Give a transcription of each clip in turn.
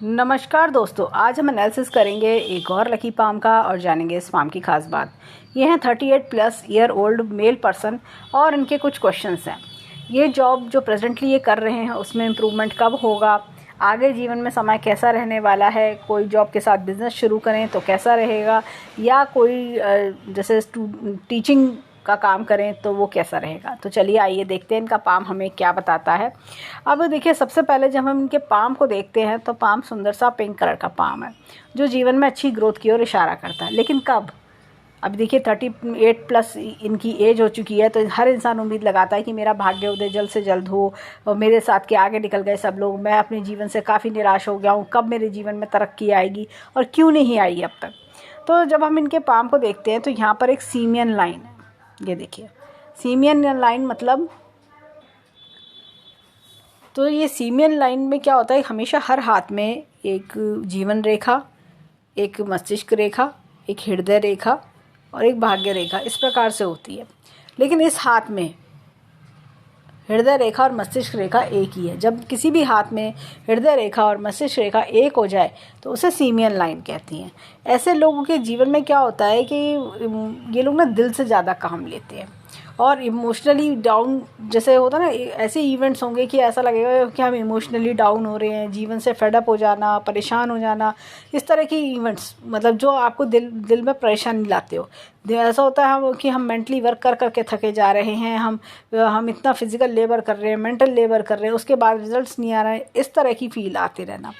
नमस्कार दोस्तों, आज हम एनालिसिस करेंगे एक और लकी पाम का और जानेंगे इस पाम की खास बात। ये हैं 38+ ईयर ओल्ड मेल पर्सन और इनके कुछ क्वेश्चंस हैं। ये जॉब जो प्रेजेंटली ये कर रहे हैं उसमें इम्प्रूवमेंट कब होगा, आगे जीवन में समय कैसा रहने वाला है, कोई जॉब के साथ बिजनेस शुरू करें तो कैसा रहेगा, या कोई जैसे टीचिंग का काम करें तो वो कैसा रहेगा। तो चलिए आइए देखते हैं इनका पाम हमें क्या बताता है। अब देखिए, सबसे पहले जब हम इनके पाम को देखते हैं तो पाम सुंदर सा पिंक कलर का पाम है जो जीवन में अच्छी ग्रोथ की ओर इशारा करता है। लेकिन कब? अब देखिए 38+ इनकी एज हो चुकी है, तो हर इंसान उम्मीद लगाता है कि मेरा भाग्योदय जल्द से जल्द हो और मेरे साथ के आगे निकल गए सब लोग, मैं अपने जीवन से काफ़ी निराश हो गया हूँ, कब मेरे जीवन में तरक्की आएगी और क्यों नहीं आई अब तक। तो जब हम इनके पाम को देखते हैं तो यहाँ पर एक सीमियन लाइन है। ये देखिए सीमियन लाइन मतलब, तो ये सीमियन लाइन में क्या होता है, हमेशा हर हाथ में एक जीवन रेखा, एक मस्तिष्क रेखा, एक हृदय रेखा और एक भाग्य रेखा इस प्रकार से होती है। लेकिन इस हाथ में हृदय रेखा और मस्तिष्क रेखा एक ही है। जब किसी भी हाथ में हृदय रेखा और मस्तिष्क रेखा एक हो जाए तो उसे सीमियन लाइन कहती हैं। ऐसे लोगों के जीवन में क्या होता है कि ये लोग ना दिल से ज़्यादा काम लेते हैं और इमोशनली डाउन, जैसे होता है ना, ऐसे इवेंट्स होंगे कि ऐसा लगेगा कि हम इमोशनली डाउन हो रहे हैं, जीवन से फेडअप हो जाना, परेशान हो जाना, इस तरह की इवेंट्स, मतलब जो आपको दिल में परेशानी लाते हो। ऐसा होता है कि हम मेंटली वर्क कर करके थके जा रहे हैं, हम इतना फिजिकल लेबर कर रहे हैं, मेंटल लेबर कर रहे हैं, उसके बाद रिजल्ट्स नहीं आ रहे हैं, इस तरह की फील आते रहना।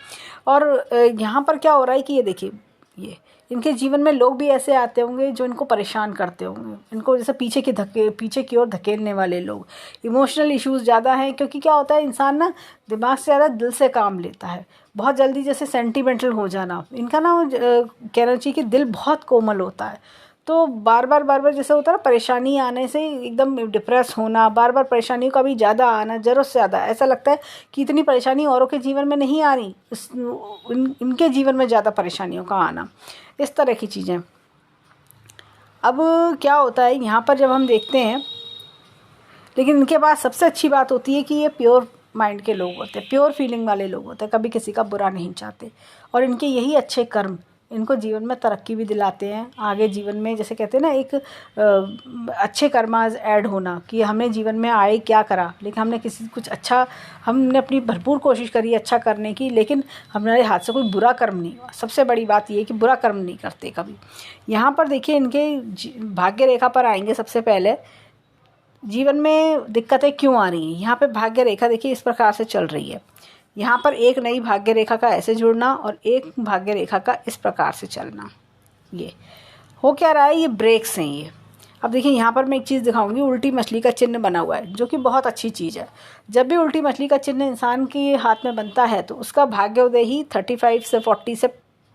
और यहाँ पर क्या हो रहा है कि ये देखिए, ये इनके जीवन में लोग भी ऐसे आते होंगे जो इनको परेशान करते होंगे, इनको जैसे पीछे की ओर धकेलने वाले लोग। इमोशनल इश्यूज़ ज़्यादा हैं, क्योंकि क्या होता है, इंसान ना दिमाग से ज़्यादा दिल से काम लेता है। बहुत जल्दी जैसे सेंटिमेंटल हो जाना, इनका ना कहना चाहिए कि दिल बहुत कोमल होता है। तो बार बार जैसे होता है ना, परेशानी आने से एकदम डिप्रेस होना, बार बार परेशानियों का भी ज़्यादा आना, ज़रूरत से ज़्यादा, ऐसा लगता है कि इतनी परेशानी औरों के जीवन में नहीं आ रही, इनके जीवन में ज़्यादा परेशानियों का आना, इस तरह की चीज़ें। अब क्या होता है यहाँ पर जब हम देखते हैं, लेकिन इनके पास सबसे अच्छी बात होती है कि ये प्योर माइंड के लोग होते हैं, प्योर फीलिंग वाले लोग होते हैं, कभी किसी का बुरा नहीं चाहते। और इनके यही अच्छे कर्म इनको जीवन में तरक्की भी दिलाते हैं। आगे जीवन में जैसे कहते हैं ना, एक अच्छे कर्माज ऐड होना, कि हमने जीवन में आए क्या करा, लेकिन हमने कुछ अच्छा, हमने अपनी भरपूर कोशिश करी अच्छा करने की, लेकिन हमारे हाथ से कोई बुरा कर्म नहीं हुआ। सबसे बड़ी बात ये है कि बुरा कर्म नहीं करते कभी। यहाँ पर देखिए इनके भाग्य रेखा पर आएंगे। सबसे पहले जीवन में दिक्कतें क्यों आ रही हैं, यहाँ पे भाग्य रेखा देखिए इस प्रकार से चल रही है। यहाँ पर एक नई भाग्य रेखा का ऐसे जुड़ना और एक भाग्य रेखा का इस प्रकार से चलना, ये हो क्या रहा है, ये ब्रेक्स हैं ये। अब देखिए यहाँ पर मैं एक चीज़ दिखाऊंगी, उल्टी मछली का चिन्ह बना हुआ है, जो कि बहुत अच्छी चीज़ है। जब भी उल्टी मछली का चिन्ह इंसान के हाथ में बनता है तो उसका भाग्योदय ही 35 से 40 से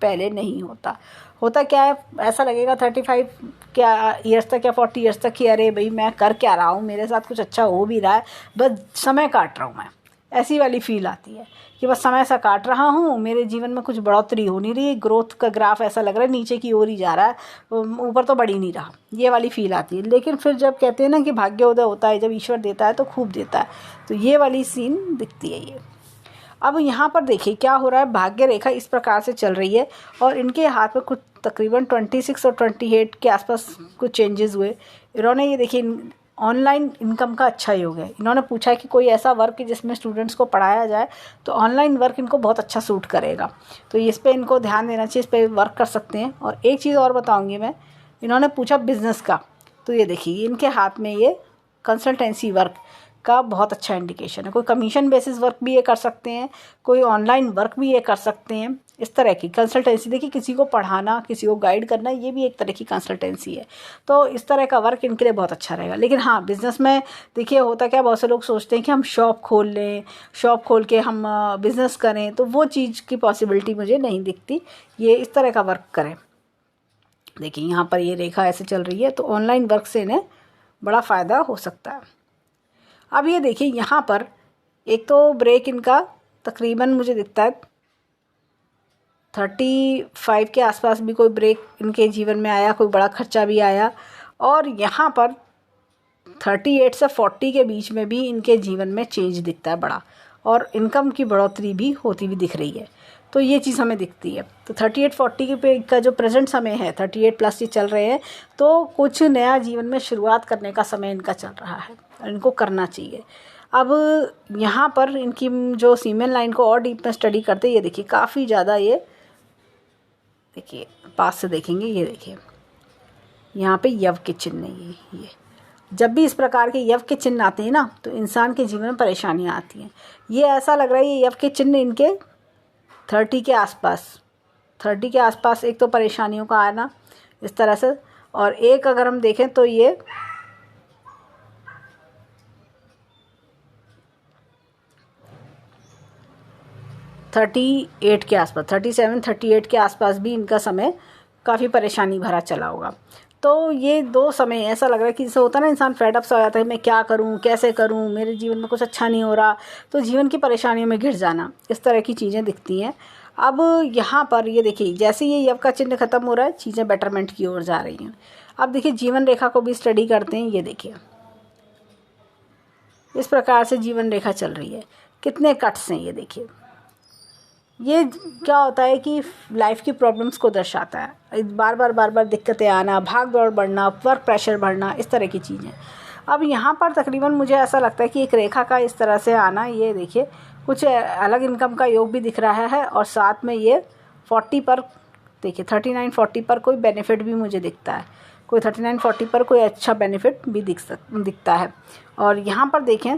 पहले नहीं होता। होता क्या है, ऐसा लगेगा 35 क्या ईयर्स तक या 40 ईयर्स तक कि अरे भाई मैं कर क्या रहा हूँ, मेरे साथ कुछ अच्छा हो भी रहा है, बस समय काट रहा हूँ मैं, ऐसी वाली फील आती है कि बस समय सा काट रहा हूँ, मेरे जीवन में कुछ बढ़ोतरी हो नहीं रही, ग्रोथ का ग्राफ ऐसा लग रहा है नीचे की ओर ही जा रहा है, ऊपर तो बढ़ ही नहीं रहा, ये वाली फील आती है। लेकिन फिर जब कहते हैं ना कि भाग्योदय होता है, जब ईश्वर देता है तो खूब देता है, तो ये वाली सीन दिखती है ये। अब यहाँ पर देखिए क्या हो रहा है, भाग्य रेखा इस प्रकार से चल रही है और इनके हाथ में कुछ तकरीबन 26 और 28 के आसपास कुछ चेंजेस हुए। इन्होंने ये देखिए ऑनलाइन इनकम का अच्छा योग है। इन्होंने पूछा है कि कोई ऐसा वर्क जिसमें स्टूडेंट्स को पढ़ाया जाए, तो ऑनलाइन वर्क इनको बहुत अच्छा सूट करेगा, तो इस पर इनको ध्यान देना चाहिए, इस पर वर्क कर सकते हैं। और एक चीज़ और बताऊँगी मैं, इन्होंने पूछा बिज़नेस का, तो ये देखिए इनके हाथ में ये कंसल्टेंसी वर्क का बहुत अच्छा इंडिकेशन है। कोई कमीशन बेसिस वर्क भी ये कर सकते हैं, कोई ऑनलाइन वर्क भी ये कर सकते हैं, इस तरह की कंसल्टेंसी। देखिए किसी को पढ़ाना, किसी को गाइड करना, ये भी एक तरह की कंसल्टेंसी है, तो इस तरह का वर्क इनके लिए बहुत अच्छा रहेगा। लेकिन हाँ, बिज़नेस में देखिए होता क्या, बहुत से लोग सोचते हैं कि हम शॉप खोल लें, शॉप खोल के हम बिज़नेस करें, तो वो चीज़ की पॉसिबिलिटी मुझे नहीं दिखती। ये इस तरह का वर्क करें। देखिए यहाँ पर ये रेखा ऐसे चल रही है, तो ऑनलाइन वर्क से इन्हें बड़ा फ़ायदा हो सकता है। अब ये देखिए यहाँ पर एक तो ब्रेक इनका तकरीबन मुझे दिखता है 35 के आसपास भी कोई ब्रेक इनके जीवन में आया, कोई बड़ा खर्चा भी आया। और यहाँ पर 38 से 40 के बीच में भी इनके जीवन में चेंज दिखता है बड़ा। और इनकम की बढ़ोतरी भी होती हुई दिख रही है। तो ये चीज़ हमें दिखती है। तो 38-40 पे का जो प्रेजेंट समय है, 38+ ये चल रहे हैं, तो कुछ नया जीवन में शुरुआत करने का समय इनका चल रहा है और इनको करना चाहिए। अब यहाँ पर इनकी जो सीमेन लाइन को और डीप में स्टडी करते, ये देखिए काफ़ी ज़्यादा, ये देखिए पास से देखेंगे, ये देखिए यहाँ पे यव के चिन्ह है। ये जब भी इस प्रकार के यव के चिन्ह आते हैं ना, तो इंसान के जीवन में परेशानियाँ आती हैं। ये ऐसा लग रहा है ये यव के चिन्ह इनके 30 के आसपास एक तो परेशानियों का आना इस तरह से, और एक अगर हम देखें तो ये 38 के आसपास, 37-38 के आसपास भी इनका समय काफ़ी परेशानी भरा चला होगा। तो ये 2 समय ऐसा लग रहा है कि जैसे होता है ना, इंसान फेड अप सा हो जाता है, मैं क्या करूं, कैसे करूं, मेरे जीवन में कुछ अच्छा नहीं हो रहा, तो जीवन की परेशानियों में घिर जाना, इस तरह की चीज़ें दिखती हैं। अब यहाँ पर ये देखिए, जैसे ये यव का चिन्ह खत्म हो रहा है, चीज़ें बेटरमेंट की ओर जा रही हैं। अब देखिए जीवन रेखा को भी स्टडी करते हैं। ये देखिए इस प्रकार से जीवन रेखा चल रही है, कितने कट्स हैं। ये देखिए ये क्या होता है कि लाइफ की प्रॉब्लम्स को दर्शाता है, बार बार दिक्कतें आना, भाग दौड़ बढ़ना, वर्क प्रेशर बढ़ना, इस तरह की चीज़ें। अब यहाँ पर तकरीबन मुझे ऐसा लगता है कि एक रेखा का इस तरह से आना, ये देखिए कुछ अलग इनकम का योग भी दिख रहा है, और साथ में ये 40 पर देखिए 39-40 पर कोई बेनिफिट भी मुझे दिखता है, कोई 39-40 पर कोई अच्छा बेनिफिट भी दिखता है। और यहाँ पर देखें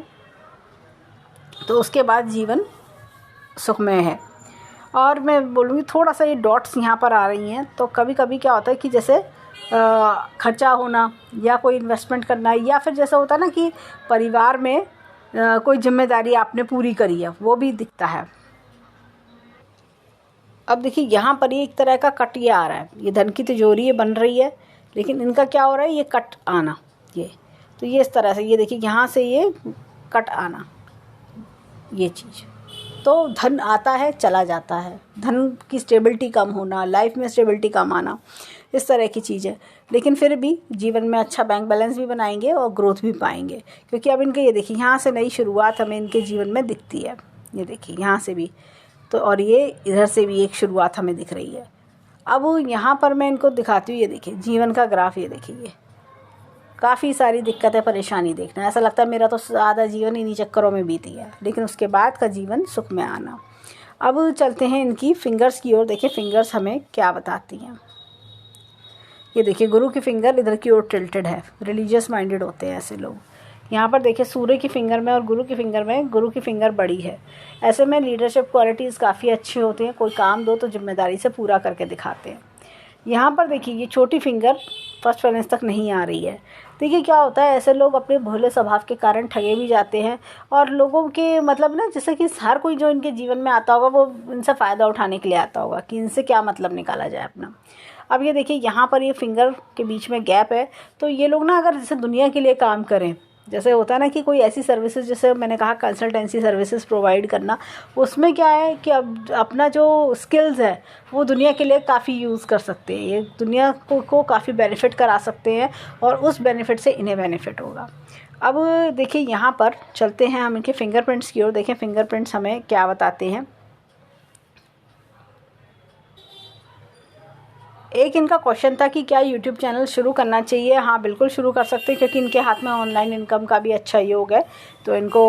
तो उसके बाद जीवन सुखमय है। और मैं बोलूँगी थोड़ा सा ये डॉट्स यहाँ पर आ रही हैं, तो कभी कभी क्या होता है कि जैसे खर्चा होना या कोई इन्वेस्टमेंट करना, या फिर जैसा होता है ना कि परिवार में कोई जिम्मेदारी आपने पूरी करी है, वो भी दिखता है। अब देखिए यहाँ पर ये एक तरह का कट ये आ रहा है, ये धन की तिजोरी ये बन रही है, लेकिन इनका क्या हो रहा है, ये कट आना, ये तो ये इस तरह से, ये देखिए यहाँ से ये कट आना, ये चीज़, तो धन आता है चला जाता है, धन की स्टेबिलिटी कम होना, लाइफ में स्टेबिलिटी कम आना, इस तरह की चीज़ है। लेकिन फिर भी जीवन में अच्छा बैंक बैलेंस भी बनाएंगे और ग्रोथ भी पाएंगे, क्योंकि अब इनके ये देखिए यहाँ से नई शुरुआत हमें इनके जीवन में दिखती है। ये देखिए यहाँ से भी तो, और ये इधर से भी एक शुरुआत हमें दिख रही है। अब यहाँ पर मैं इनको दिखाती हूँ, ये देखिए जीवन का ग्राफ, ये देखिए ये काफ़ी सारी दिक्कतें परेशानी देखना, ऐसा लगता है मेरा तो आधा जीवन इन्हीं चक्करों में बीती है, लेकिन उसके बाद का जीवन सुख में आना। अब चलते हैं इनकी फिंगर्स की ओर, देखिए फिंगर्स हमें क्या बताती हैं। ये देखिए गुरु की फिंगर इधर की ओर टिल्टेड है, रिलीजियस माइंडेड होते हैं ऐसे लोग। यहाँ पर देखिए सूर्य की फिंगर में और गुरु की फिंगर में, गुरु की फिंगर बड़ी है, ऐसे में लीडरशिप क्वालिटीज़ काफ़ी अच्छी होती हैं, कोई काम दो तो जिम्मेदारी से पूरा करके दिखाते हैं। यहाँ पर देखिए ये छोटी फिंगर फर्स्ट फाइनेंस तक नहीं आ रही है। देखिए क्या होता है, ऐसे लोग अपने भोले स्वभाव के कारण ठगे भी जाते हैं, और लोगों के मतलब ना, जैसे कि हर कोई जो इनके जीवन में आता होगा वो इनसे फ़ायदा उठाने के लिए आता होगा कि इनसे क्या मतलब निकाला जाए अपना। अब ये देखिए यहाँ पर ये फिंगर के बीच में गैप है, तो ये लोग ना अगर जैसे दुनिया के लिए काम करें, जैसे होता है ना कि कोई ऐसी सर्विसेज, जैसे मैंने कहा कंसल्टेंसी सर्विसेज प्रोवाइड करना, उसमें क्या है कि अब अपना जो स्किल्स है वो दुनिया के लिए काफ़ी यूज़ कर सकते हैं, ये दुनिया को काफ़ी बेनिफिट करा सकते हैं, और उस बेनिफिट से इन्हें बेनिफिट होगा। अब देखिए यहाँ पर चलते हैं हम इनके फिंगरप्रिंट्स की ओर, देखें फिंगरप्रिंट्स हमें क्या बताते हैं। एक इनका क्वेश्चन था कि क्या यूट्यूब चैनल शुरू करना चाहिए। हाँ बिल्कुल शुरू कर सकते हैं, क्योंकि इनके हाथ में ऑनलाइन इनकम का भी अच्छा योग है, तो इनको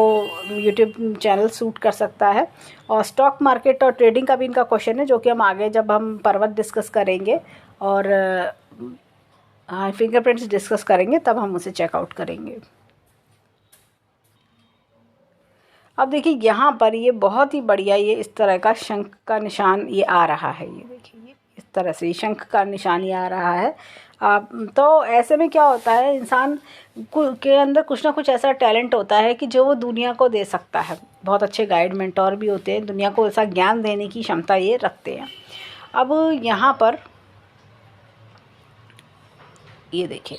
यूट्यूब चैनल सूट कर सकता है। और स्टॉक मार्केट और ट्रेडिंग का भी इनका क्वेश्चन है, जो कि हम आगे जब हम पर्वत डिस्कस करेंगे और फिंगरप्रिंट्स डिस्कस करेंगे तब हम उसे चेकआउट करेंगे। अब देखिए यहाँ पर ये बहुत ही बढ़िया, ये इस तरह का शंख का निशान ये आ रहा है, ये देखिए इस तरह से शंख का निशान ये आ रहा है। तो ऐसे में क्या होता है, इंसान के अंदर कुछ ना कुछ ऐसा टैलेंट होता है कि जो वो दुनिया को दे सकता है। बहुत अच्छे गाइड मेंटोर भी होते हैं, दुनिया को ऐसा ज्ञान देने की क्षमता ये रखते हैं। अब यहाँ पर ये देखिए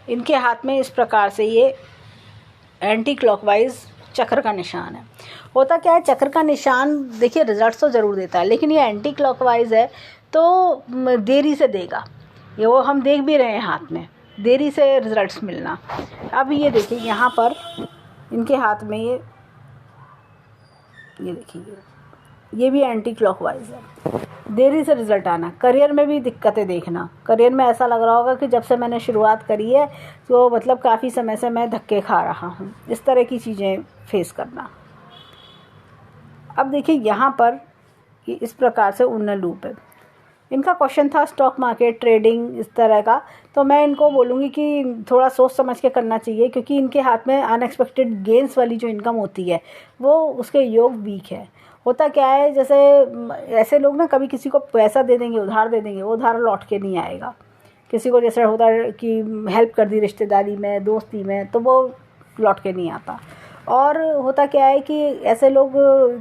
इनके हाथ में इस प्रकार से ये एंटी क्लॉकवाइज चक्र का निशान है। होता क्या है, चक्र का निशान देखिए रिजल्ट तो ज़रूर देता है, लेकिन ये एंटी क्लॉकवाइज है तो देरी से देगा, ये वो हम देख भी रहे हैं हाथ में देरी से रिजल्ट्स मिलना। अब ये देखिए यहाँ पर इनके हाथ में ये ये देखिए ये भी एंटी क्लॉकवाइज है। देरी से रिजल्ट आना, करियर में भी दिक्कतें देखना। करियर में ऐसा लग रहा होगा कि जब से मैंने शुरुआत करी है तो मतलब काफ़ी समय से मैं धक्के खा रहा हूँ, इस तरह की चीज़ें फेस करना। अब देखिए यहाँ पर ये इस प्रकार से उन्नत लूप है। इनका क्वेश्चन था स्टॉक मार्केट, ट्रेडिंग, इस तरह का। तो मैं इनको बोलूँगी कि थोड़ा सोच समझ के करना चाहिए, क्योंकि इनके हाथ में अनएक्सपेक्टेड गेंस वाली जो इनकम होती है वो उसके योग वीक है। होता क्या है, जैसे ऐसे लोग ना कभी किसी को पैसा दे देंगे, उधार दे देंगे, वो उधार लौट के नहीं आएगा। किसी को जैसे होता है कि हेल्प कर दी रिश्तेदारी में, दोस्ती में, तो वो लौट के नहीं आता। और होता क्या है कि ऐसे लोग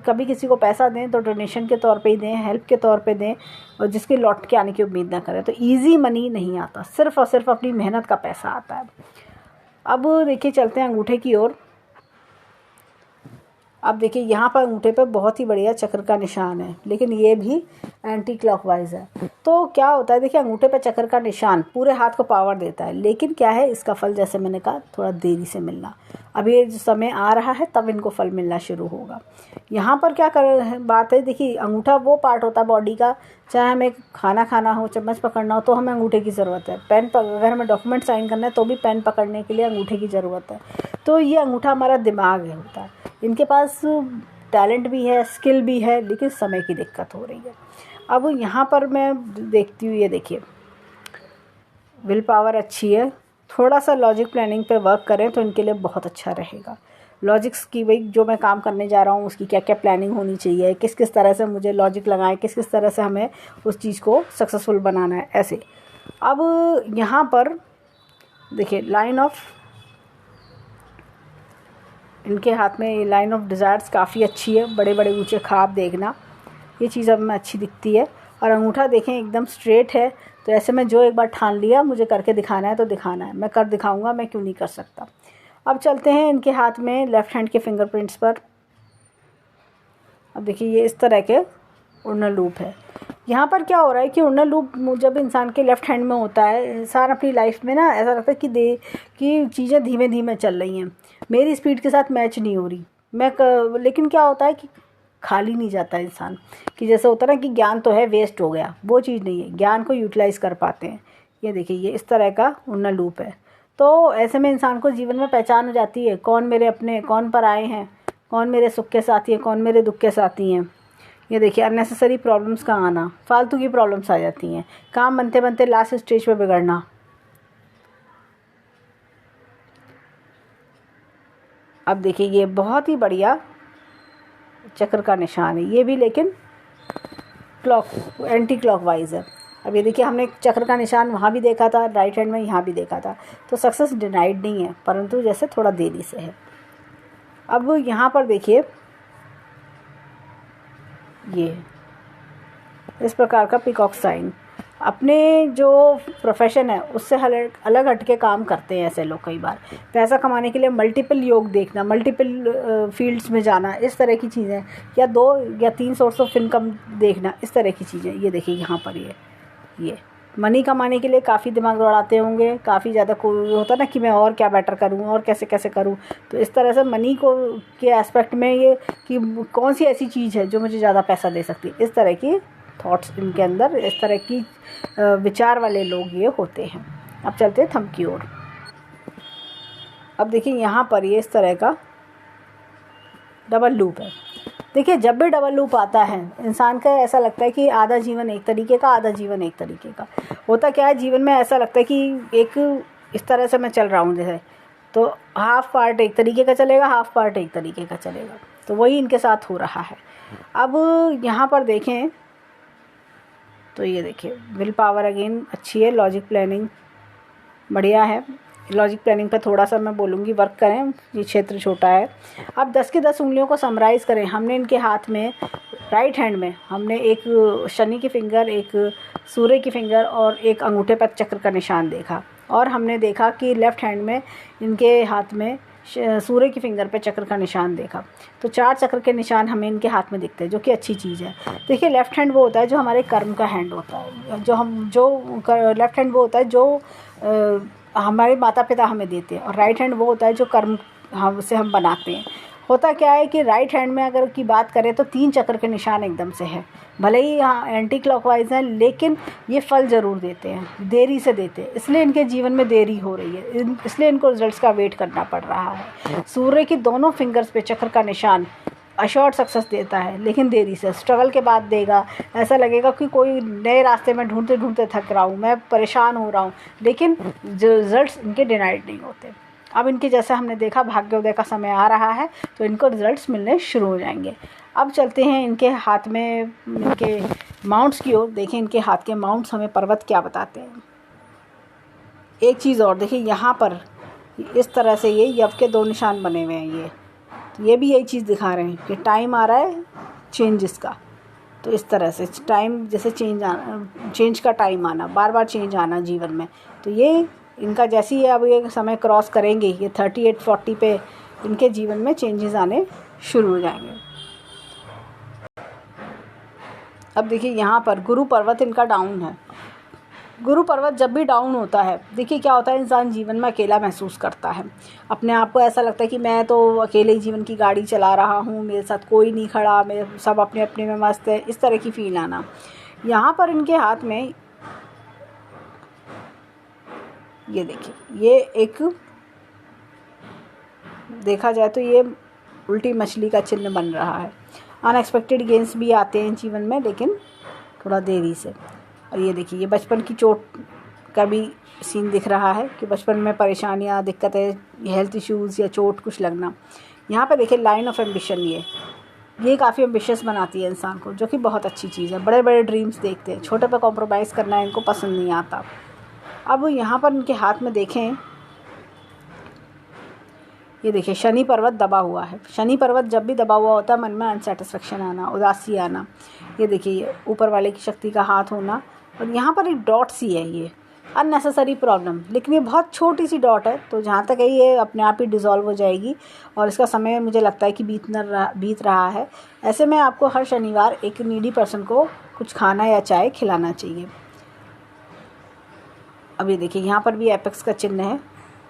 कभी किसी को पैसा दें तो डोनेशन के तौर पे ही दें, हेल्प के तौर पे दें, और जिसकी लौट के आने की उम्मीद ना करें। तो इजी मनी नहीं आता, सिर्फ़ और सिर्फ अपनी मेहनत का पैसा आता है। अब देखिए चलते हैं अंगूठे की ओर। अब देखिए यहाँ पर अंगूठे पर बहुत ही बढ़िया चक्र का निशान है, लेकिन ये भी एंटी क्लॉकवाइज है। तो क्या होता है, देखिए अंगूठे पर चक्र का निशान पूरे हाथ को पावर देता है, लेकिन क्या है इसका फल, जैसे मैंने कहा, थोड़ा देरी से मिलना। अब ये जो समय आ रहा है तब इनको फल मिलना शुरू होगा। यहाँ पर क्या कर बात है, देखिए अंगूठा वो पार्ट होता है बॉडी का, चाहे हमें खाना खाना हो, चम्मच पकड़ना हो, तो हमें अंगूठे की ज़रूरत है। पेन अगर हमें डॉक्यूमेंट साइन करना है तो भी पेन पकड़ने के लिए अंगूठे की ज़रूरत है। तो ये अंगूठा हमारा दिमाग है होता है। इनके पास टैलेंट भी है, स्किल भी है, लेकिन समय की दिक्कत हो रही है। अब यहाँ पर मैं देखती हूँ, ये देखिए विल पावर अच्छी है, थोड़ा सा लॉजिक प्लानिंग पे वर्क करें तो इनके लिए बहुत अच्छा रहेगा। लॉजिक्स की, भाई जो मैं काम करने जा रहा हूँ उसकी क्या क्या प्लानिंग होनी चाहिए, किस किस तरह से मुझे लॉजिक लगाएं, किस किस तरह से हमें उस चीज़ को सक्सेसफुल बनाना है, ऐसे। अब यहाँ पर देखिए लाइन ऑफ, इनके हाथ में ये लाइन ऑफ डिज़ायर्स काफ़ी अच्छी है, बड़े बड़े ऊंचे ख्वाब देखना, ये चीज़ अब में अच्छी दिखती है। और अंगूठा देखें एकदम स्ट्रेट है, तो ऐसे में जो एक बार ठान लिया मुझे करके दिखाना है तो दिखाना है, मैं कर दिखाऊंगा, मैं क्यों नहीं कर सकता। अब चलते हैं इनके हाथ में लेफ़्ट हैंड के फिंगरप्रिंट्स पर। अब देखिए ये इस तरह के उन्नत लूप है। यहाँ पर क्या हो रहा है कि उन्नत लूप जब इंसान के लेफ़्ट हैंड में होता है, इंसान अपनी लाइफ में ना ऐसा लगता है कि चीज़ें धीमे धीमे चल रही हैं, मेरी स्पीड के साथ मैच नहीं हो रही। लेकिन क्या होता है कि खाली नहीं जाता इंसान, कि जैसे होता है ना कि ज्ञान तो है, वेस्ट हो गया, वो चीज़ नहीं है, ज्ञान को यूटिलाइज़ कर पाते हैं। ये देखिए ये इस तरह का उन्नत लूप है। तो ऐसे में इंसान को जीवन में पहचान हो जाती है, कौन मेरे अपने, कौन पर आए हैं, कौन मेरे सुख के साथी हैं, कौन मेरे दुख के साथी हैं। ये देखिए अननेसेसरी प्रॉब्लम्स का आना, फालतू की प्रॉब्लम्स आ जाती हैं, काम बनते बनते लास्ट स्टेज पे बिगड़ना। अब देखिए ये बहुत ही बढ़िया चक्र का निशान है, ये भी लेकिन एंटी क्लॉकवाइज है। अब ये देखिए हमने चक्र का निशान वहाँ भी देखा था, राइट हैंड में यहाँ भी देखा था, तो सक्सेस डिनाइड नहीं है, परंतु जैसे थोड़ा देरी से है। अब यहाँ पर देखिए ये इस प्रकार का पीकॉक साइन, अपने जो प्रोफेशन है उससे अलग हट के काम करते हैं ऐसे लोग। कई बार पैसा कमाने के लिए मल्टीपल योग देखना, मल्टीपल फील्ड्स में जाना, इस तरह की चीज़ें, या 2 या 3 सोर्स ऑफ इनकम देखना, इस तरह की चीज़ें। ये देखिए यहाँ पर ये मनी कमाने के लिए काफ़ी दिमाग दौड़ाते होंगे, काफ़ी ज़्यादा कोई होता ना कि मैं और क्या बेटर करूँ और कैसे कैसे करूँ। तो इस तरह से मनी को के एस्पेक्ट में ये कि कौन सी ऐसी चीज़ है जो मुझे ज़्यादा पैसा दे सकती है, इस तरह की थॉट्स इनके अंदर, इस तरह की विचार वाले लोग ये होते हैं। अब चलते हैं थंब की ओर। अब देखिए यहाँ पर ये इस तरह का डबल लूप है। देखिए जब भी डबल लूप आता है इंसान का ऐसा लगता है कि आधा जीवन एक तरीके का, आधा जीवन एक तरीके का। होता क्या है, जीवन में ऐसा लगता है कि एक इस तरह से मैं चल रहा हूँ जैसे, तो हाफ पार्ट एक तरीके का चलेगा, हाफ पार्ट एक तरीके का चलेगा। तो वही इनके साथ हो रहा है। अब यहाँ पर देखें तो ये देखिए विल पावर अगेन अच्छी है, लॉजिक प्लानिंग बढ़िया है। लॉजिक प्लानिंग पे थोड़ा सा मैं बोलूँगी वर्क करें, ये क्षेत्र छोटा है। अब 10 की 10 उंगलियों को समराइज़ करें। हमने इनके हाथ में राइट हैंड में हमने एक शनि की फिंगर, एक सूर्य की फिंगर और एक अंगूठे पर चक्र का निशान देखा, और हमने देखा कि लेफ़्ट हैंड में इनके हाथ में सूर्य की फिंगर पे चक्र का निशान देखा। तो 4 चक्र के निशान हमें इनके हाथ में दिखते हैं, जो कि अच्छी चीज़ है। देखिए लेफ़्ट हैंड वो होता है जो हमारे कर्म का हैंड होता है, लेफ़्ट हैंड वो होता है जो हमारे माता पिता हमें देते हैं, और राइट हैंड वो होता है जो कर्म से हम बनाते हैं। होता क्या है कि राइट हैंड में अगर की बात करें तो 3 चक्र के निशान एकदम से है, भले ही यहाँ एंटी क्लॉकवाइज हैं लेकिन ये फल ज़रूर देते हैं, देरी से देते हैं, इसलिए इनके जीवन में देरी हो रही है, इसलिए इनको रिजल्ट्स का वेट करना पड़ रहा है। सूर्य की दोनों फिंगर्स पे चक्र का निशान अश्योर्ड सक्सेस देता है, लेकिन देरी से, स्ट्रगल के बाद देगा। ऐसा लगेगा कि कोई नए रास्ते में ढूंढते ढूंढते थक रहा हूँ, मैं परेशान हो रहा हूँ, लेकिन जो रिजल्ट्स इनके डिनाइड नहीं होते। अब इनके जैसा हमने देखा भाग्योदय का समय आ रहा है तो इनको रिजल्ट्स मिलने शुरू हो जाएंगे। अब चलते हैं इनके हाथ में, इनके माउंट्स की ओर। देखें इनके हाथ के माउंट्स हमें पर्वत क्या बताते हैं। एक चीज़ और देखिए, यहाँ पर इस तरह से ये यव के 2 निशान बने हुए हैं, ये भी यही चीज़ दिखा रहे हैं कि टाइम आ रहा है चेंजेस का। तो इस तरह से टाइम जैसे चेंज का टाइम आना, बार बार चेंज आना जीवन में। तो ये इनका जैसे ही अब ये समय क्रॉस करेंगे, ये 38-40 पे इनके जीवन में चेंजेस आने शुरू हो जाएंगे। अब देखिए यहाँ पर गुरु पर्वत इनका डाउन है। गुरु पर्वत जब भी डाउन होता है, देखिए क्या होता है, इंसान जीवन में अकेला महसूस करता है, अपने आप को ऐसा लगता है कि मैं तो अकेले ही जीवन की गाड़ी चला रहा हूँ, मेरे साथ कोई नहीं खड़ा, मेरे सब अपने अपने में मस्त है, इस तरह की फील आना। यहाँ पर इनके हाथ में ये देखिए, ये एक देखा जाए तो ये उल्टी मछली का चिन्ह बन रहा है। अनएक्सपेक्टेड गेंस भी आते हैं जीवन में, लेकिन थोड़ा देरी से। और ये देखिए, ये बचपन की चोट का भी सीन दिख रहा है कि बचपन में परेशानियाँ, दिक्कतें, हेल्थ इश्यूज़ या चोट कुछ लगना। यहाँ पे देखिए लाइन ऑफ एम्बिशन, ये काफ़ी एम्बिशियस बनाती है इंसान को, जो कि बहुत अच्छी चीज़ है। बड़े बड़े ड्रीम्स देखते हैं, छोटे पे कॉम्प्रोमाइज़ करना इनको पसंद नहीं आता। अब यहाँ पर इनके हाथ में देखें, ये देखिए शनि पर्वत दबा हुआ है। शनि पर्वत जब भी दबा हुआ होता है, मन में अनसेटिस्फेक्शन आना, उदासी आना। ये देखिए, ये ऊपर वाले की शक्ति का हाथ होना। और यहाँ पर एक डॉट सी है, ये अननेसेसरी प्रॉब्लम, लेकिन ये बहुत छोटी सी डॉट है, तो जहाँ तक है ये अपने आप ही डिज़ोल्व हो जाएगी और इसका समय मुझे लगता है कि बीत रहा है। ऐसे में आपको हर शनिवार एक नीडी पर्सन को कुछ खाना या चाय खिलाना चाहिए। अब ये देखिए, यहाँ पर भी एपेक्स का चिन्ह है,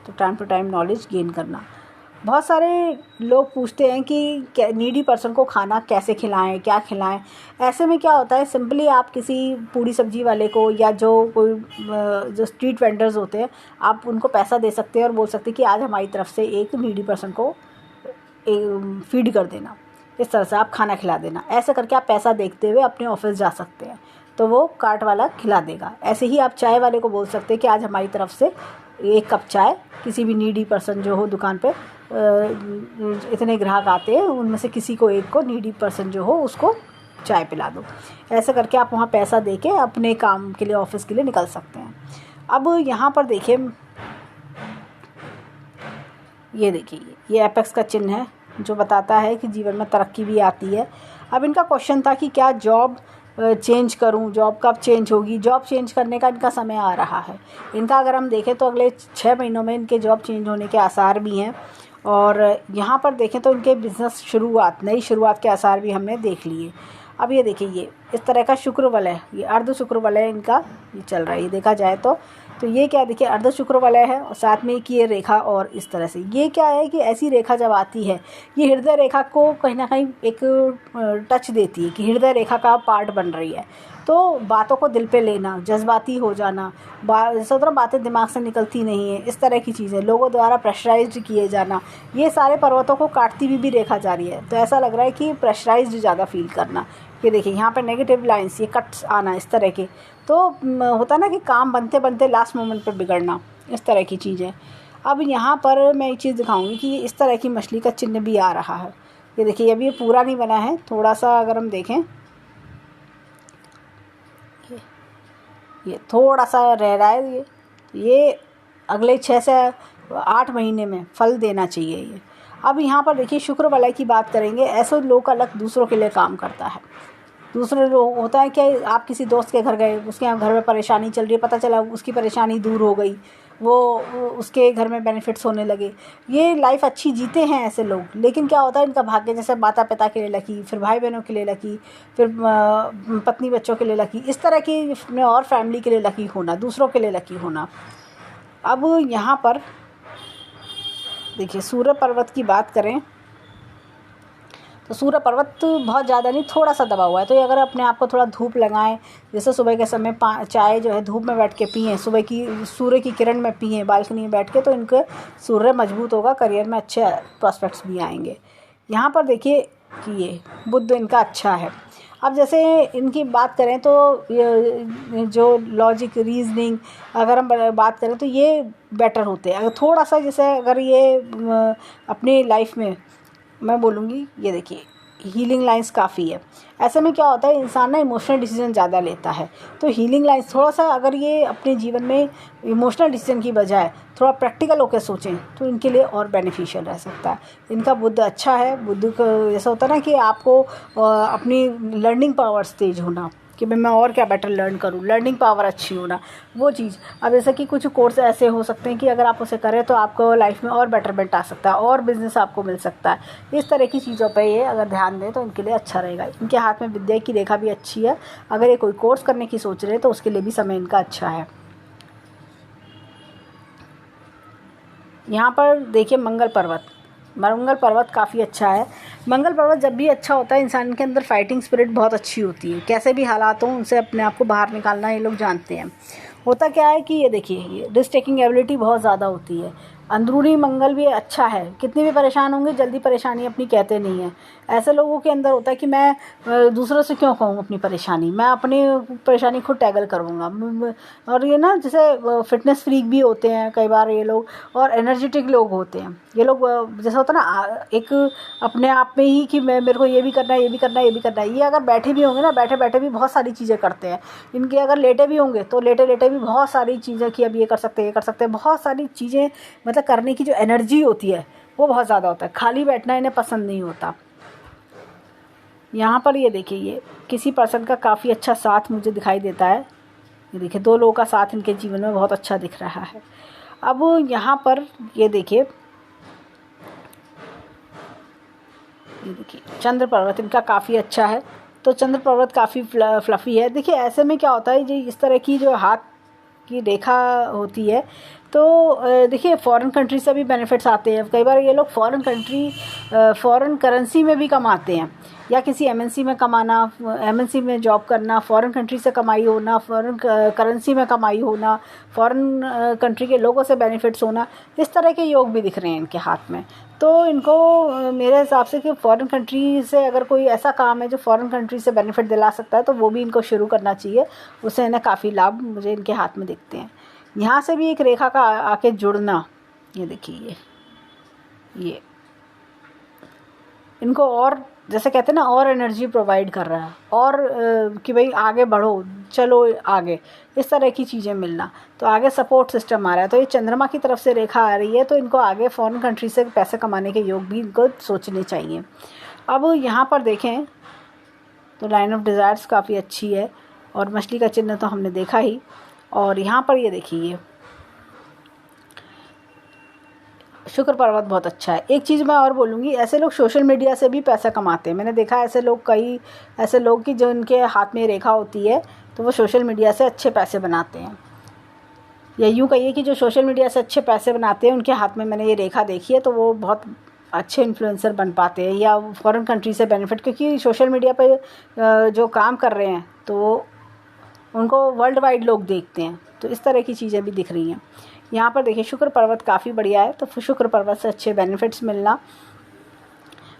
तो time to time knowledge gain करना। बहुत सारे लोग पूछते हैं कि नीडी पर्सन को खाना कैसे खिलाएं, क्या खिलाएं। ऐसे में क्या होता है, सिंपली आप किसी पूड़ी सब्जी वाले को या जो स्ट्रीट वेंडर्स होते हैं, आप उनको पैसा दे सकते हैं और बोल सकते हैं कि आज हमारी तरफ से एक नीडी पर्सन को फीड कर देना, इस तरह से आप खाना खिला देना। ऐसे करके आप पैसा देखते हुए अपने ऑफिस जा सकते हैं, तो वो कार्ट वाला खिला देगा। ऐसे ही आप चाय वाले को बोल सकते हैं कि आज हमारी तरफ से 1 कप चाय, किसी भी नीडी पर्सन जो हो दुकान पे, इतने ग्राहक आते हैं, उनमें से किसी को एक को नीडी पर्सन जो हो उसको चाय पिला दो। ऐसे करके आप वहाँ पैसा देके अपने काम के लिए, ऑफिस के लिए निकल सकते हैं। अब यहाँ पर देखिए, ये देखिए, ये एपेक्स का चिन्ह है जो बताता है कि जीवन में तरक्की भी आती है। अब इनका क्वेश्चन था कि क्या जॉब चेंज करूं, जॉब कब चेंज होगी। जॉब चेंज करने का इनका समय आ रहा है। इनका अगर हम देखें तो अगले 6 महीनों में इनके जॉब चेंज होने के आसार भी हैं। और यहाँ पर देखें तो इनके बिज़नेस नई शुरुआत के आसार भी हमने देख लिए। अब ये देखिए, ये इस तरह का शुक्र वलय, ये अर्ध शुक्र वलय इनका ये चल रहा है, ये देखा जाए तो ये क्या देखिए, अर्ध शुक्र वलय है और साथ में कि ये रेखा, और इस तरह से ये क्या है कि ऐसी रेखा जब आती है, ये हृदय रेखा को कहीं ना कहीं एक टच देती है कि हृदय रेखा का पार्ट बन रही है। तो बातों को दिल पे लेना, जज्बाती हो जाना, जैसे तरह बातें दिमाग से निकलती नहीं है, इस तरह की चीज़ें, लोगों द्वारा प्रेशराइज्ड किए जाना, ये सारे पर्वतों को काटती हुई भी रेखा जा रही है। तो ऐसा लग रहा है कि प्रेशराइज्ड ज़्यादा फील करना। ये देखिए, यहाँ पे नेगेटिव लाइंस, ये कट्स आना, इस तरह के। तो होता ना कि काम बनते बनते लास्ट मोमेंट पर बिगड़ना, इस तरह की चीज़ें। अब यहाँ पर मैं एक चीज़ दिखाऊंगी कि इस तरह की मछली का चिन्ह भी आ रहा है। ये देखिए, अभी ये पूरा नहीं बना है, थोड़ा सा अगर हम देखें, ये थोड़ा सा रह रहा है। ये अगले 6 से 8 महीने में फल देना चाहिए ये। अब यहाँ पर देखिए, शुक्र वलय की बात करेंगे। ऐसे लोग का लक दूसरों के लिए काम करता है। दूसरे लोग होता है कि आप किसी दोस्त के घर गए, उसके यहाँ घर में परेशानी चल रही है, पता चला उसकी परेशानी दूर हो गई, वो उसके घर में बेनिफिट्स होने लगे। ये लाइफ अच्छी जीते हैं ऐसे लोग। लेकिन क्या होता है, इनका भाग्य जैसे माता पिता के लिए लकी, फिर भाई बहनों के लिए लकी, फिर पत्नी बच्चों के लिए लकी, इस तरह की और फैमिली के लिए लकी होना, दूसरों के लिए लकी होना। अब यहाँ पर देखिए, सूर्य पर्वत की बात करें तो सूर्य पर्वत बहुत ज़्यादा नहीं, थोड़ा सा दबा हुआ है। तो ये अगर अपने आप को थोड़ा धूप लगाएं, जैसे सुबह के समय चाय जो है धूप में बैठ के पिएँ, सुबह की सूर्य की किरण में पिएँ बालकनी में बैठ के, तो इनके सूर्य मजबूत होगा, करियर में अच्छे प्रॉस्पेक्ट्स भी आएंगे। यहाँ पर देखिए कि ये बुध इनका अच्छा है। अब जैसे इनकी बात करें तो ये जो लॉजिक रीजनिंग अगर हम बात करें तो ये बेटर होते हैं। अगर थोड़ा सा जैसे अगर ये अपनी लाइफ में मैं बोलूँगी, ये देखिए हीलिंग लाइंस काफ़ी है। ऐसे में क्या होता है, इंसान ना इमोशनल डिसीजन ज़्यादा लेता है। तो हीलिंग लाइंस थोड़ा सा अगर ये अपने जीवन में इमोशनल डिसीजन की बजाय थोड़ा प्रैक्टिकल होकर सोचें तो इनके लिए और बेनिफिशियल रह सकता है। इनका बुध अच्छा है। बुध का जैसा होता है ना कि आपको अपनी लर्निंग पावर्स तेज होना, कि मैं और क्या बेटर लर्न करूँ, लर्निंग पावर अच्छी होना, वो चीज़। अब जैसे कि कुछ कोर्स ऐसे हो सकते हैं कि अगर आप उसे करें तो आपको लाइफ में और बेटरमेंट आ सकता है, और बिजनेस आपको मिल सकता है। इस तरह की चीज़ों पे ये अगर ध्यान दें तो इनके लिए अच्छा रहेगा। इनके हाथ में विद्या की रेखा भी अच्छी है। अगर ये कोई कोर्स करने की सोच रहे हैं तो उसके लिए भी समय इनका अच्छा है। यहाँ पर देखिए मंगल पर्वत काफ़ी अच्छा है। मंगल पर्वत जब भी अच्छा होता है, इंसान के अंदर फाइटिंग स्पिरिट बहुत अच्छी होती है। कैसे भी हालात हों उनसे अपने आप को बाहर निकालना ये लोग जानते हैं। होता क्या है कि ये देखिए ये रिस्क टेकिंग एबिलिटी बहुत ज़्यादा होती है। अंदरूनी मंगल भी अच्छा है। कितनी भी परेशान होंगे जल्दी परेशानी अपनी कहते नहीं हैं। ऐसे लोगों के अंदर होता है कि मैं दूसरों से क्यों कहूँ अपनी परेशानी, मैं अपनी परेशानी खुद टैकल करूँगा। और ये ना जैसे फिटनेस फ्रीक भी होते हैं कई बार ये लोग, और एनर्जेटिक लोग होते हैं ये लोग। जैसा होता है ना एक अपने आप में ही कि मेरे को ये भी करना है, ये भी करना है, ये भी करना है। ये अगर बैठे भी होंगे ना, बैठे बैठे भी बहुत सारी चीज़ें करते हैं। इनके अगर लेटे भी होंगे तो लेटे लेटे भी बहुत सारी चीज़ें कि अब ये कर सकते हैं, ये कर सकते हैं। बहुत सारी चीज़ें मतलब करने की जो एनर्जी होती है वो बहुत ज़्यादा होता है। खाली बैठना इन्हें पसंद नहीं होता। यहाँ पर ये देखिए ये किसी पर्सन का काफ़ी अच्छा साथ मुझे दिखाई देता है। ये देखिए 2 लोगों का साथ इनके जीवन में बहुत अच्छा दिख रहा है। अब यहाँ पर ये देखिए चंद्र पर्वत इनका काफ़ी अच्छा है। तो चंद्र पर्वत काफ़ी फ्लफ़ी है। देखिए ऐसे में क्या होता है, जो इस तरह की जो हाथ की रेखा होती है तो देखिए फॉरेन कंट्री से भी बेनिफिट्स आते हैं। कई बार ये लोग फॉरेन करेंसी में भी कमाते हैं, या किसी एमएनसी में कमाना, एमएनसी में जॉब करना, फॉरेन कंट्री से कमाई होना, फॉरेन करेंसी में कमाई होना, फॉरेन कंट्री के लोगों से बेनिफिट्स होना, इस तरह के योग भी दिख रहे हैं इनके हाथ में। तो इनको मेरे हिसाब से कि फॉरेन कंट्री से अगर कोई ऐसा काम है जो फॉरेन कंट्री से बेनिफिट दिला सकता है तो वो भी इनको शुरू करना चाहिए। उससे इन्हें काफ़ी लाभ मुझे इनके हाथ में दिखते हैं। यहाँ से भी एक रेखा का आके जुड़ना, ये देखिए ये इनको और जैसे कहते हैं ना और एनर्जी प्रोवाइड कर रहा है, और कि भाई आगे बढ़ो, चलो आगे, इस तरह की चीज़ें मिलना। तो आगे सपोर्ट सिस्टम आ रहा है। तो ये चंद्रमा की तरफ से रेखा आ रही है, तो इनको आगे फॉरेन कंट्री से पैसे कमाने के योग भी इनको सोचने चाहिए। अब यहाँ पर देखें तो लाइन ऑफ डिज़ायर्स काफ़ी अच्छी है, और मछली का चिन्ह तो हमने देखा ही। और यहाँ पर ये देखिए शुक्र पर्वत बहुत अच्छा है। एक चीज़ मैं और बोलूँगी, ऐसे लोग सोशल मीडिया से भी पैसा कमाते हैं। मैंने देखा ऐसे लोग, कई ऐसे लोग कि जो इनके हाथ में रेखा होती है तो वो सोशल मीडिया से अच्छे पैसे बनाते हैं। या यूँ कहिए कि जो सोशल मीडिया से अच्छे पैसे बनाते हैं उनके हाथ में मैंने ये रेखा देखी है, तो वो बहुत अच्छे इन्फ्लुएंसर बन पाते हैं, या फॉरेन कंट्री से बेनिफिट, क्योंकि सोशल मीडिया पर जो काम कर रहे हैं तो उनको वर्ल्ड वाइड लोग देखते हैं। तो इस तरह की चीज़ें भी दिख रही हैं। यहाँ पर देखिए शुक्र पर्वत काफ़ी बढ़िया है। तो शुक्र पर्वत से अच्छे बेनिफिट्स मिलना,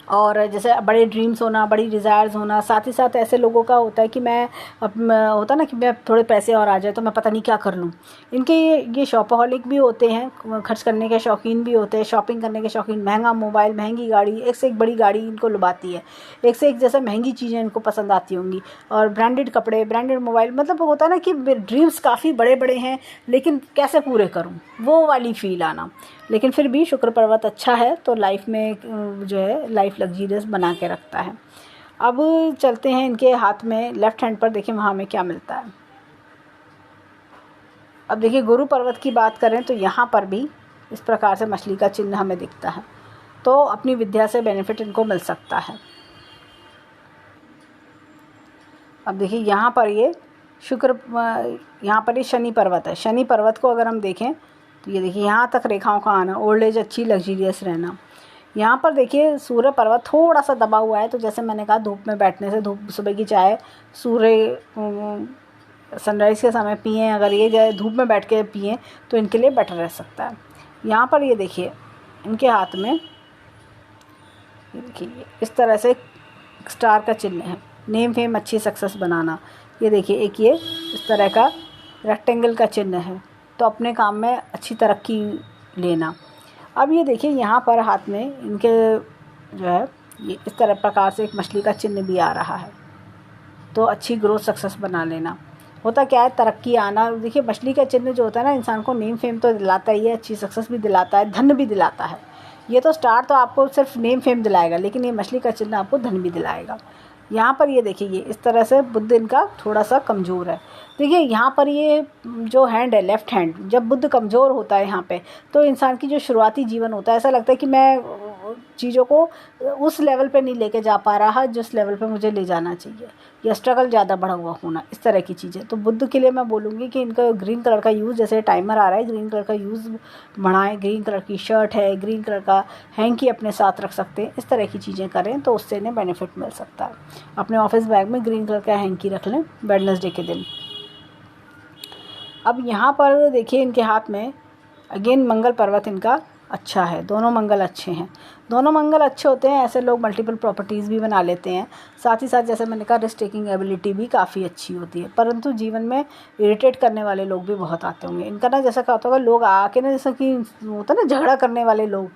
और जैसे बड़े ड्रीम्स होना, बड़ी डिज़ायर्स होना। साथ ही साथ ऐसे लोगों का होता है कि होता ना कि मैं थोड़े पैसे और आ जाए तो मैं पता नहीं क्या कर लूँ। इनके ये शॉपaholic भी होते हैं, खर्च करने के शौकीन भी होते हैं, शॉपिंग करने के शौकीन। महंगा मोबाइल, महंगी गाड़ी, एक से एक बड़ी गाड़ी इनको लुभाती है, एक से एक जैसे महंगी चीज़ें इनको पसंद आती होंगी, और ब्रांडेड कपड़े, ब्रांडेड मोबाइल। मतलब होता है ना कि ड्रीम्स काफ़ी बड़े बड़े हैं लेकिन कैसे पूरे करूँ, वो वाली फील आना। लेकिन फिर भी शुक्र पर्वत अच्छा है, तो लाइफ में जो है लाइफ लग्जीरियस बना के रखता है। अब चलते हैं इनके हाथ में लेफ़्ट हैंड पर, देखिए वहाँ में क्या मिलता है। अब देखिए गुरु पर्वत की बात करें तो यहाँ पर भी इस प्रकार से मछली का चिन्ह हमें दिखता है, तो अपनी विद्या से बेनिफिट इनको मिल सकता है। अब देखिए यहाँ पर ये यहाँ पर ये शनि पर्वत है। शनि पर्वत को अगर हम देखें तो ये देखिए यहाँ तक रेखाओं का आना, ओल्ड एज अच्छी लग्जीरियस रहना। यहाँ पर देखिए सूर्य पर्वत थोड़ा सा दबा हुआ है, तो जैसे मैंने कहा धूप में बैठने से, धूप सुबह की चाय सूर्य सनराइज़ के समय पिएँ, अगर ये धूप में बैठ के पिएँ तो इनके लिए बेटर रह सकता है। यहाँ पर ये देखिए इनके हाथ में, ये देखिए इस तरह से स्टार का चिन्ह है, नेम फेम अच्छी सक्सेस बनाना। ये देखिए एक ये इस तरह का रेक्टेंगल का चिन्ह है, तो अपने काम में अच्छी तरक्की लेना। अब ये देखिए यहाँ पर हाथ में इनके जो है ये इस तरह प्रकार से एक मछली का चिन्ह भी आ रहा है, तो अच्छी ग्रोथ सक्सेस बना लेना। होता क्या है, तरक्की आना। देखिए मछली का चिन्ह जो होता है ना, इंसान को नेम फेम तो दिलाता ही है, अच्छी सक्सेस भी दिलाता है, धन भी दिलाता है। ये तो स्टार तो आपको सिर्फ नेम फेम दिलाएगा, लेकिन ये मछली का चिन्ह आपको धन भी दिलाएगा। यहाँ पर ये देखिए ये इस तरह से बुध इनका थोड़ा सा कमज़ोर है। देखिए यहाँ पर ये जो हैंड है, लेफ़्ट हैंड, जब बुध कमज़ोर होता है यहाँ पे, तो इंसान की जो शुरुआती जीवन होता है, ऐसा लगता है कि मैं चीज़ों को उस लेवल पे नहीं लेके जा पा रहा जिस लेवल पे मुझे ले जाना चाहिए, या स्ट्रगल ज़्यादा बढ़ा हुआ होना, इस तरह की चीज़ें। तो बुध के लिए मैं बोलूँगी कि इनका ग्रीन कलर का यूज़, जैसे टाइमर आ रहा है, ग्रीन कलर का यूज़ बढ़ाएं। ग्रीन कलर की शर्ट है, ग्रीन कलर का हैंकी अपने साथ रख सकते हैं, इस तरह की चीज़ें करें तो उससे इन्हें बेनिफिट मिल सकता है। अपने ऑफिस बैग में ग्रीन कलर का हैंकी रख लें वेडनेसडे के दिन। अब यहाँ पर देखिए इनके हाथ में अगेन मंगल पर्वत इनका अच्छा है, दोनों मंगल अच्छे हैं। दोनों मंगल अच्छे होते हैं, ऐसे लोग मल्टीपल प्रॉपर्टीज़ भी बना लेते हैं। साथ ही साथ जैसे मैंने कहा रिस्क टेकिंग एबिलिटी भी काफ़ी अच्छी होती है। परंतु जीवन में इरिटेट करने वाले लोग भी बहुत आते होंगे इनका ना, जैसा क्या होता होगा, लोग आके ना, जैसा कि होता है ना झगड़ा करने वाले लोग,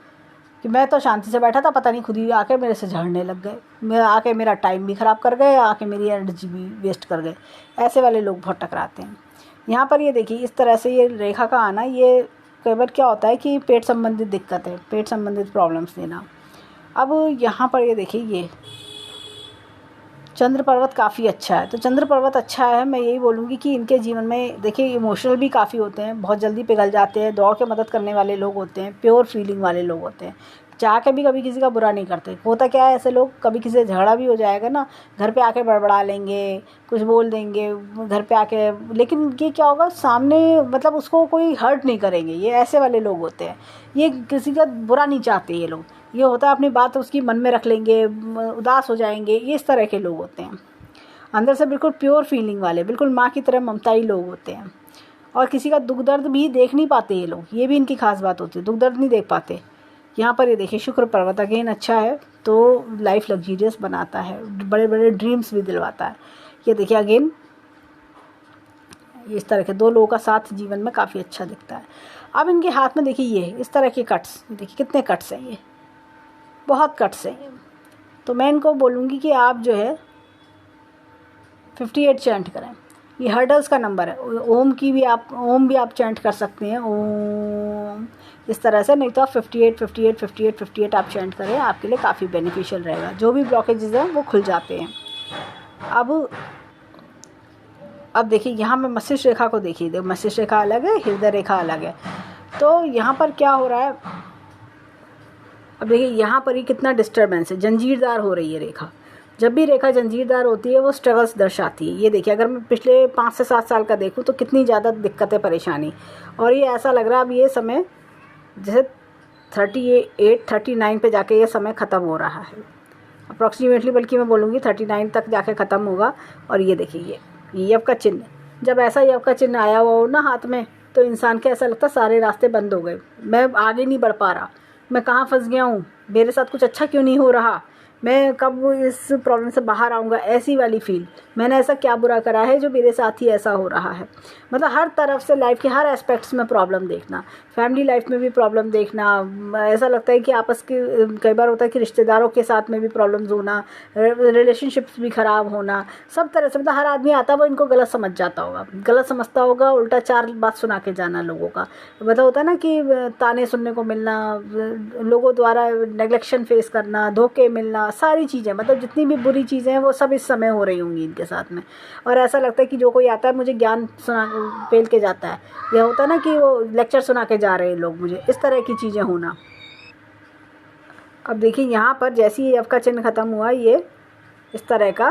कि मैं तो शांति से बैठा था, पता नहीं खुद ही आके मेरे से झगड़ने लग गए, मैं आके मेरा टाइम भी ख़राब कर गए, आके मेरी एनर्जी भी वेस्ट कर गए। ऐसे वाले लोग बहुत टकराते हैं। यहाँ पर ये देखिए इस तरह से ये रेखा का आना, ये कई बार क्या होता है कि पेट संबंधित दिक्कत है, पेट संबंधित प्रॉब्लम्स देना। अब यहाँ पर ये देखिए ये चंद्र पर्वत काफ़ी अच्छा है, तो चंद्र पर्वत अच्छा है। मैं यही बोलूँगी कि इनके जीवन में देखिए इमोशनल भी काफ़ी होते हैं, बहुत जल्दी पिघल जाते हैं, दौड़ के मदद करने वाले लोग होते हैं, प्योर फीलिंग वाले लोग होते हैं, चाह के भी कभी किसी का बुरा नहीं करते। होता क्या है, ऐसे लोग कभी किसी से झगड़ा भी हो जाएगा ना, घर पे आके बड़बड़ा लेंगे, कुछ बोल देंगे घर पे आके, लेकिन ये क्या होगा सामने, मतलब उसको कोई हर्ट नहीं करेंगे। ये ऐसे वाले लोग होते हैं, ये किसी का बुरा नहीं चाहते ये लोग। ये होता है अपनी बात उसकी मन में रख लेंगे, उदास हो जाएंगे, ये इस तरह के लोग होते हैं। अंदर से बिल्कुल प्योर फीलिंग वाले, बिल्कुल माँ की तरह ममताई लोग होते हैं। और किसी का दुख दर्द भी देख नहीं पाते ये लोग, ये भी इनकी खास बात होती है, दुख दर्द नहीं देख पाते। यहाँ पर ये देखिए शुक्र पर्वत अगेन अच्छा है, तो लाइफ लग्जीरियस बनाता है, बड़े बड़े ड्रीम्स भी दिलवाता है। ये देखिए अगेन इस तरह के दो लोगों का साथ जीवन में काफ़ी अच्छा दिखता है। अब इनके हाथ में देखिए ये इस तरह के कट्स, देखिए कितने कट्स हैं, ये बहुत कट्स हैं। तो मैं इनको बोलूँगी कि आप जो है 58 चैंट करें, ये हर्डल्स का नंबर है। ओम भी आप चैंट कर सकते हैं, ओम, इस तरह से। नहीं तो आप 58 आप चैंट करें, आपके लिए काफ़ी बेनिफिशियल रहेगा। जो भी ब्लॉकेजेस हैं वो खुल जाते हैं। अब देखिए यहाँ में मस्तिष्क रेखा को देखिए, मस्तिष्क रेखा अलग है, हृदय रेखा अलग है। तो यहाँ पर क्या हो रहा है, अब देखिए यहाँ पर ही कितना डिस्टर्बेंस है, जंजीरदार हो रही है रेखा। जब भी रेखा जंजीरदार होती है वो स्ट्रगल्स दर्शाती है। ये देखिए अगर मैं पिछले 5 से 7 साल का देखूं तो कितनी ज़्यादा दिक्कतें, परेशानी, और ये ऐसा लग रहा है अब ये समय जैसे 38-39 पे जाके ये समय ख़त्म हो रहा है अप्रॉक्सीमेटली, बल्कि मैं बोलूँगी 39 तक जाके ख़त्म होगा। और ये देखिए ये यव का चिन्ह, जब ऐसा यव का चिन्ह आया हुआ हो ना हाथ में, तो इंसान के ऐसा लगता है सारे रास्ते बंद हो गए, मैं आगे नहीं बढ़ पा रहा, मैं कहाँ फंस गया हूँ, मेरे साथ कुछ अच्छा क्यों नहीं हो रहा, मैं कब इस प्रॉब्लम से बाहर आऊँगा, ऐसी वाली फील, मैंने ऐसा क्या बुरा करा है जो मेरे साथ ही ऐसा हो रहा है। मतलब हर तरफ से लाइफ के हर एस्पेक्ट्स में प्रॉब्लम देखना, फैमिली लाइफ में भी प्रॉब्लम देखना। ऐसा लगता है कि आपस के, कई बार होता है कि रिश्तेदारों के साथ में भी प्रॉब्लम्स होना, रिलेशनशिप्स भी ख़राब होना, सब तरह से। मतलब हर आदमी आता है वो इनको गलत समझ जाता होगा, गलत समझता होगा, उल्टा 4 बात सुना के जाना लोगों का। मतलब होता है ना कि ताने सुनने को मिलना, लोगों द्वारा नेग्लेक्शन फेस करना, धोखे मिलना, सारी चीज़ें, मतलब जितनी भी बुरी चीज़ें हैं वो सब इस समय हो रही होंगी इनके साथ में। और ऐसा लगता है कि जो कोई आता है मुझे ज्ञान सुना पेल के जाता है, यह होता है ना कि वो लेक्चर सुना के जा रहे हैं लोग मुझे, इस तरह की चीज़ें होना। अब देखिए यहाँ पर जैसे ही यव का चिन्ह ख़त्म हुआ, ये इस तरह का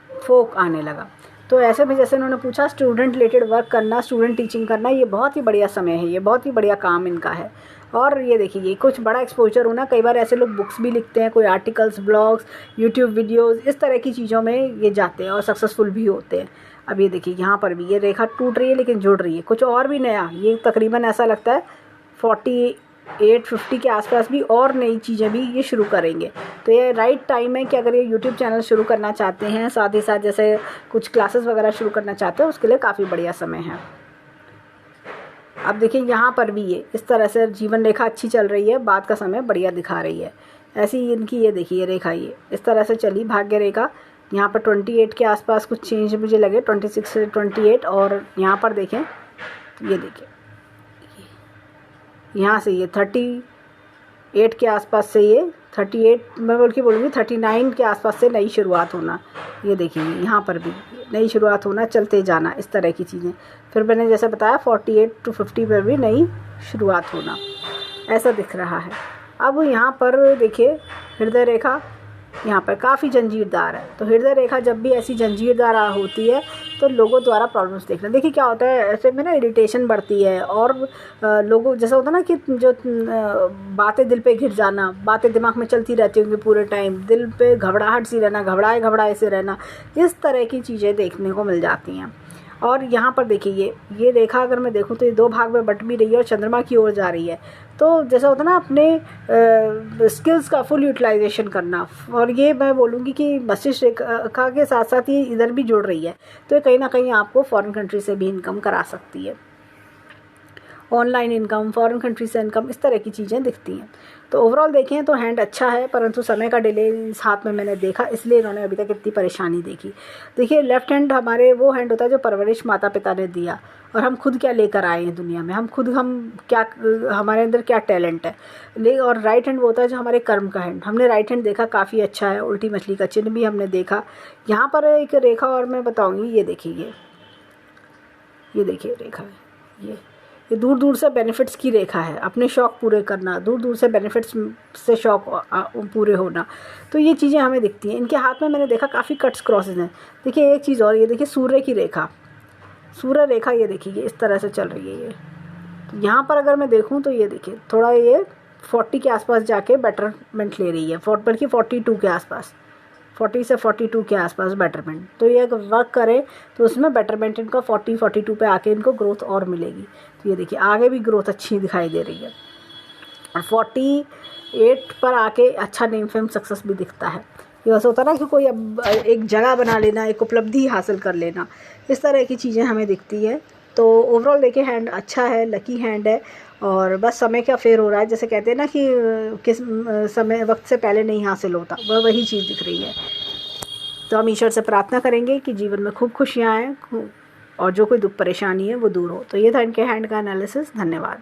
फोक आने लगा। तो ऐसे में जैसे उन्होंने पूछा स्टूडेंट रिलेटेड वर्क करना, स्टूडेंट टीचिंग करना, ये बहुत ही बढ़िया समय है, ये बहुत ही बढ़िया काम इनका है। और ये देखिए ये कुछ बड़ा एक्सपोजर होना, कई बार ऐसे लोग बुक्स भी लिखते हैं, कोई आर्टिकल्स, ब्लॉग्स, यूट्यूब वीडियोस, इस तरह की चीज़ों में ये जाते हैं और सक्सेसफुल भी होते हैं। अब ये देखिए यहाँ पर भी ये रेखा टूट रही है लेकिन जुड़ रही है, कुछ और भी नया, ये तकरीबन ऐसा लगता है 48-50 के आसपास भी और नई चीज़ें भी ये शुरू करेंगे। तो ये राइट टाइम है कि अगर ये यूट्यूब चैनल शुरू करना चाहते हैं, साथ ही साथ जैसे कुछ क्लासेस वगैरह शुरू करना चाहते हैं, उसके लिए काफ़ी बढ़िया समय है। अब देखिए यहाँ पर भी ये इस तरह से जीवन रेखा अच्छी चल रही है, बाद का समय बढ़िया दिखा रही है। ऐसी इनकी ये देखिए रेखा ये इस तरह से चली भाग्य रेखा। यहाँ पर 28 के आसपास कुछ चेंज मुझे लगे, 26 से 28, और यहाँ पर देखें ये देखिए यहाँ से ये 38 के आसपास से, ये 38 मैं बोलूँगी 39 के आसपास से नई शुरुआत होना। ये देखिए यहाँ पर भी नई शुरुआत होना, चलते जाना, इस तरह की चीज़ें। फिर मैंने जैसे बताया 48 to 50 पर भी नई शुरुआत होना, ऐसा दिख रहा है। अब यहाँ पर देखिए हृदय रेखा यहाँ पर काफ़ी जंजीरदार है। तो हृदय रेखा जब भी ऐसी जंजीरदार होती है तो लोगों द्वारा प्रॉब्लम्स देखना। देखिए क्या होता है, ऐसे में ना इरिटेशन बढ़ती है, और लोगों जैसा होता है ना कि जो बातें दिल पे घिर जाना, बातें दिमाग में चलती रहती होंगी पूरे टाइम, दिल पे घबराहट सी रहना, घबराए से रहना, इस तरह की चीज़ें देखने को मिल जाती हैं। और यहाँ पर देखिए ये रेखा अगर मैं देखूँ तो ये 2 भाग में बट भी रही है और चंद्रमा की ओर जा रही है। तो जैसा होता है ना अपने स्किल्स का फुल यूटिलाइजेशन करना, और ये मैं बोलूँगी कि मस्तिष्क रेखा के साथ साथ ये इधर भी जुड़ रही है, तो ये कहीं ना कहीं आपको फॉरेन कंट्री से भी इनकम करा सकती है, ऑनलाइन इनकम, फॉरेन कंट्री से इनकम, इस तरह की चीज़ें दिखती हैं। तो ओवरऑल देखें तो हैंड अच्छा है, परंतु समय का डिले इस हाथ में मैंने देखा, इसलिए इन्होंने अभी तक इतनी परेशानी देखी। देखिए लेफ्ट हैंड हमारे वो हैंड होता है जो परवरिश माता पिता ने दिया, और हम खुद क्या लेकर आए हैं दुनिया में, हम क्या हमारे अंदर क्या टैलेंट है। और राइट हैंड वो होता है जो हमारे कर्म का हैंड। हमने राइट हैंड देखा काफ़ी अच्छा है, उल्टी मछली का चिन्ह भी हमने देखा। यहाँ पर एक रेखा और मैं बताऊँगी, ये देखिए ये देखिए रेखा है, ये दूर दूर से बेनिफिट्स की रेखा है, अपने शौक़ पूरे करना, दूर दूर से बेनिफिट्स से शौक़ पूरे होना, तो ये चीज़ें हमें दिखती हैं। इनके हाथ में मैंने देखा काफ़ी कट्स क्रॉसेस हैं। देखिए एक चीज़ और, ये देखिए सूर्य की रेखा, सूर्य रेखा ये देखिए ये इस तरह से चल रही है। ये तो यहाँ पर अगर मैं देखूँ तो ये देखिए थोड़ा ये 40 के आसपास जाके बेटरमेंट ले रही है, बल्कि 42 के आसपास, 40 से 42 के आसपास बेटरमेंट। तो ये अगर वर्क करे तो उसमें बेटरमेंट इनका 40-42 पे आके इनको ग्रोथ और मिलेगी। तो ये देखिए आगे भी ग्रोथ अच्छी दिखाई दे रही है, और 48 पर आके अच्छा नेम फेम सक्सेस भी दिखता है। ये वैसे होता है ना कि कोई अब एक जगह बना लेना, एक उपलब्धि हासिल कर लेना, इस तरह की चीज़ें हमें दिखती है। तो ओवरऑल देखिए हैंड अच्छा है, लकी हैंड है, और बस समय का फेर हो रहा है। जैसे कहते हैं ना कि किस समय वक्त से पहले नहीं हासिल होता, वही चीज़ दिख रही है। तो हम ईश्वर से प्रार्थना करेंगे कि जीवन में खूब खुशियाँ आएँ, और जो कोई दुख परेशानी है वो दूर हो। तो ये था इनके हैंड का एनालिसिस। धन्यवाद।